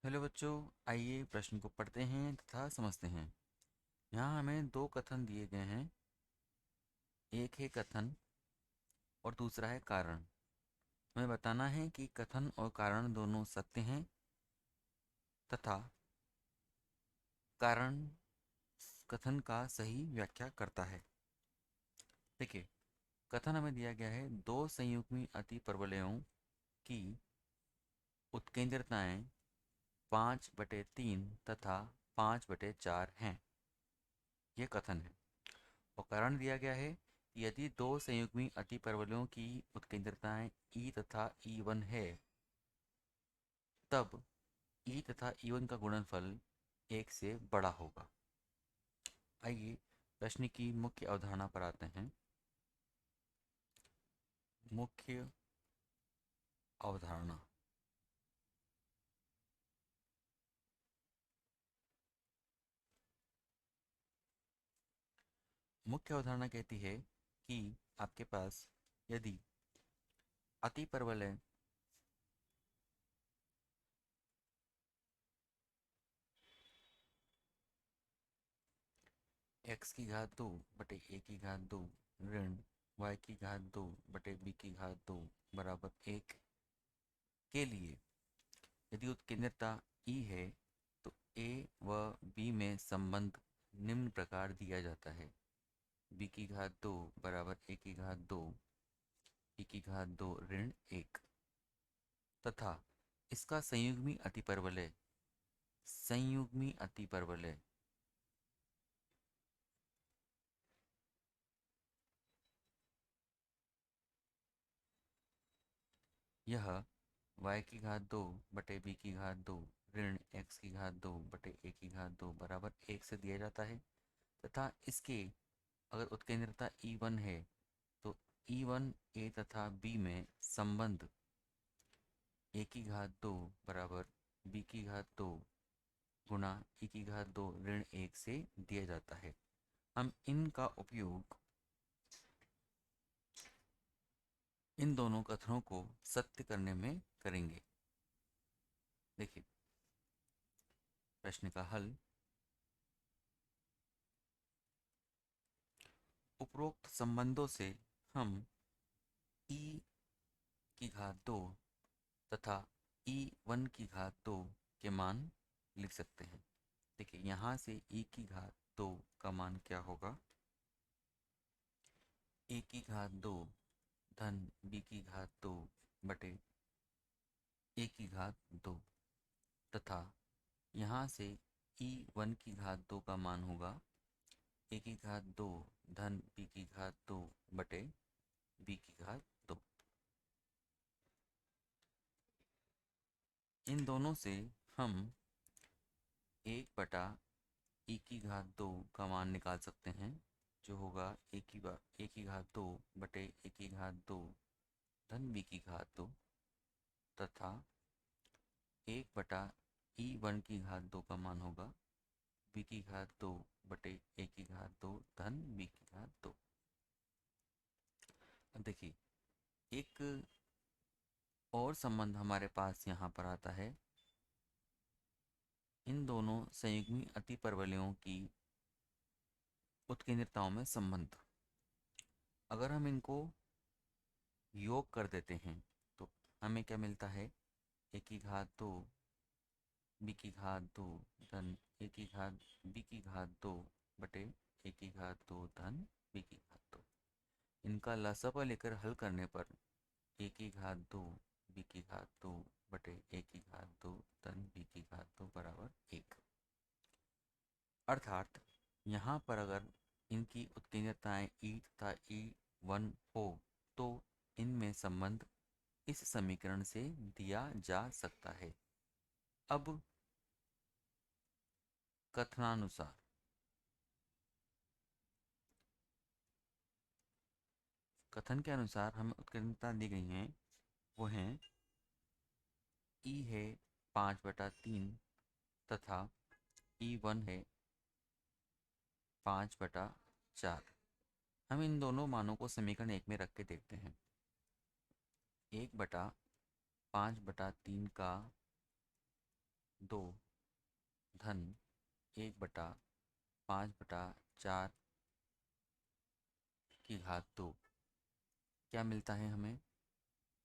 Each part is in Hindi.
हेलो बच्चों, आइए प्रश्न को पढ़ते हैं तथा समझते हैं। यहाँ हमें दो कथन दिए गए हैं। एक है कथन और दूसरा है कारण। हमें बताना है कि कथन और कारण दोनों सत्य हैं तथा कारण कथन का सही व्याख्या करता है। देखिए, कथन हमें दिया गया है, दो संयुग्मी अतिपरवलयों की उत्केंद्रताएं 5/3 तथा 5/4 हैं। यह कथन है। और कारण दिया गया है कि यदि दो संयुग्मी अतिपरवलयों की उत्केंद्रताएं E तथा E1 है, तब E तथा E1 का गुणनफल 1 से बड़ा होगा। आइए प्रश्न की मुख्य अवधारणा पर आते हैं। मुख्य अवधारणा। मुख्य अवधारणा कहती है कि आपके पास यदि अतिपरवलय x की घात 2 बटे a की घात 2 ऋण y की घात 2 बटे b की घात 2 बराबर 1 के लिए यदि उत्केंद्रता E है तो A व B में संबंध निम्न प्रकार दिया जाता है। b की घात 2 बराबर a की घात 2 e की घात 2 ऋण 1 तथा इसका संयुग्मी अतिपरवलय यह y की घात 2 बटे b की घात 2 ऋण x की घात 2 बटे a की घात 2 बराबर 1 से दिया जाता है तथा इसके अगर उत्केंद्रता E1 है तो E1 A तथा B में संबंध a की घात 2 बराबर b की घात 2 गुणा e की घात 2 ऋण 1 से दिया जाता है। हम इनका उपयोग इन दोनों कथनों को सत्य करने में करेंगे। देखिए, प्रश्न का हल। उपरोक्त संबंधों से हम e की घात 2 तथा E1 की घात 2 के मान लिख सकते हैं। देखिए, यहाँ से e की घात 2 का मान क्या होगा? a की घात 2 धन b की घात 2 बटे a की घात 2 तथा यहाँ से E1 की घात 2 का मान होगा a की घात 2 धन b की घात 2 बटे b की घात 2। इन दोनों से हम 1/e की घात 2 का मान निकाल सकते हैं, जो होगा a की घात 2 बटे a की घात 2 धन b की घात 2 तथा 1/E1 की घात 2 का मान होगा b की घात 2 बटे a की घात 2 धन b की घात 2। अब देखिए, एक और संबंध हमारे पास यहाँ पर आता है। इन दोनों संयुग्मी अतिपरवलयों की उत्केंद्रताओं में संबंध, अगर हम इनको योग कर देते हैं तो हमें क्या मिलता है? a की घात 2 b की घात 2 धन a की घात b की घात 2 बटे a की घात 2 धन b की घात 2। इनका लसापा लेकर हल करने पर a की घात 2 b की घात 2 बटे a की घात 2 धन b की घात 2 बराबर 1। अर्थात यहाँ पर अगर इनकी उत्केंद्रताएं E तथा E1 हो तो इनमें संबंध इस समीकरण से दिया जा सकता है। अब कथनानुसार कथन के अनुसार हमें उत्केंद्रता दी गई हैं, वो हैं E है 5/3 तथा E1 है 5/4। हम इन दोनों मानों को समीकरण 1 में रख के देखते हैं। 1/5/3 का 2 धन 1/5/4 की घात 2। क्या मिलता है हमें?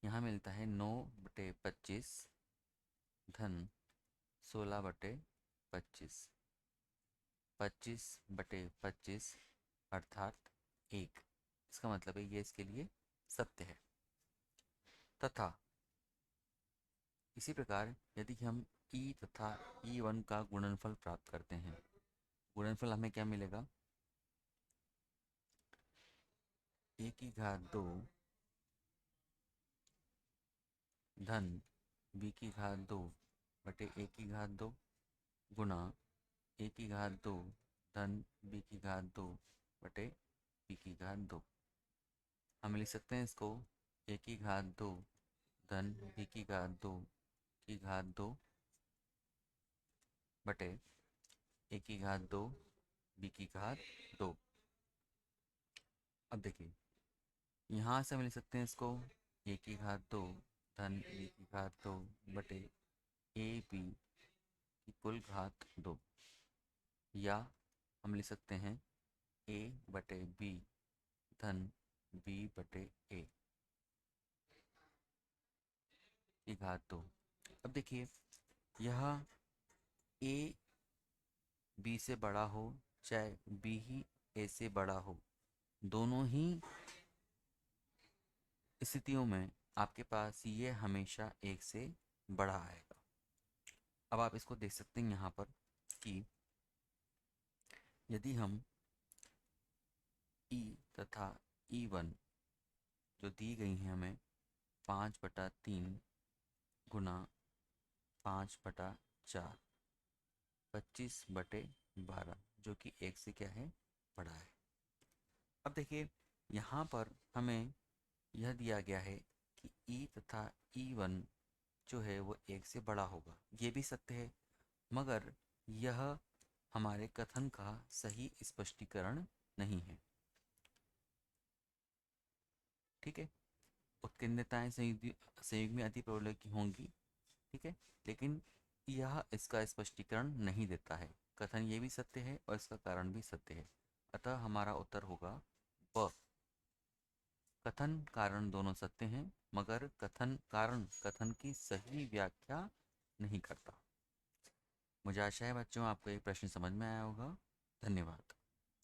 यहाँ मिलता है 9/25 धन 16/25। 25/25 अर्थात 1। इसका मतलब है ये इसके लिए सत्य है। तथा इसी प्रकार यदि हम e तथा e1 का गुणनफल प्राप्त करते हैं, गुणनफल हमें क्या मिलेगा? a की घात 2 धन b की घात 2 बटे a की घात 2 गुणा a की घात 2 धन b की घात 2 बटे b की घात 2। हम लिख सकते हैं इसको a की घात 2 धन b की घात 2 की घात 2 बटे a की घात 2 b की घात 2। अब देखिए यहाँ से हम लिख सकते हैं इसको a की घात 2 धन b की घात 2 बटे a b की कुल घात 2, या हम लिख सकते हैं a बटे b धन b बटे a की घात 2। अब देखिए यह a b से बड़ा हो चाहे b ही a से बड़ा हो, दोनों ही स्थितियों में आपके पास ये हमेशा 1 से बड़ा आएगा। अब आप इसको देख सकते हैं यहाँ पर कि यदि हम e तथा e1 जो दी गई हैं हमें 5/3 गुना 5/4 25/12 जो कि 1 से क्या है? बड़ा है। अब देखिए यहाँ पर हमें यह दिया गया है कि e तथा e1 जो है वो 1 से बड़ा होगा, ये भी सत्य है, मगर यह हमारे कथन का सही स्पष्टीकरण नहीं है। ठीक है, उत्कीर्णताएं संयुग्मी अतिप्रबल की होंगी, ठीक है, लेकिन यह इसका स्पष्टीकरण नहीं देता है। कथन ये भी सत्य है और इसका कारण भी सत्य है, अतः हमारा उत्तर होगा ब। कथन कारण दोनों सत्य हैं, मगर कथन कारण कथन की सही व्याख्या नहीं करता। मुझे आशा है बच्चों आपको ये प्रश्न समझ में आया होगा। धन्यवाद।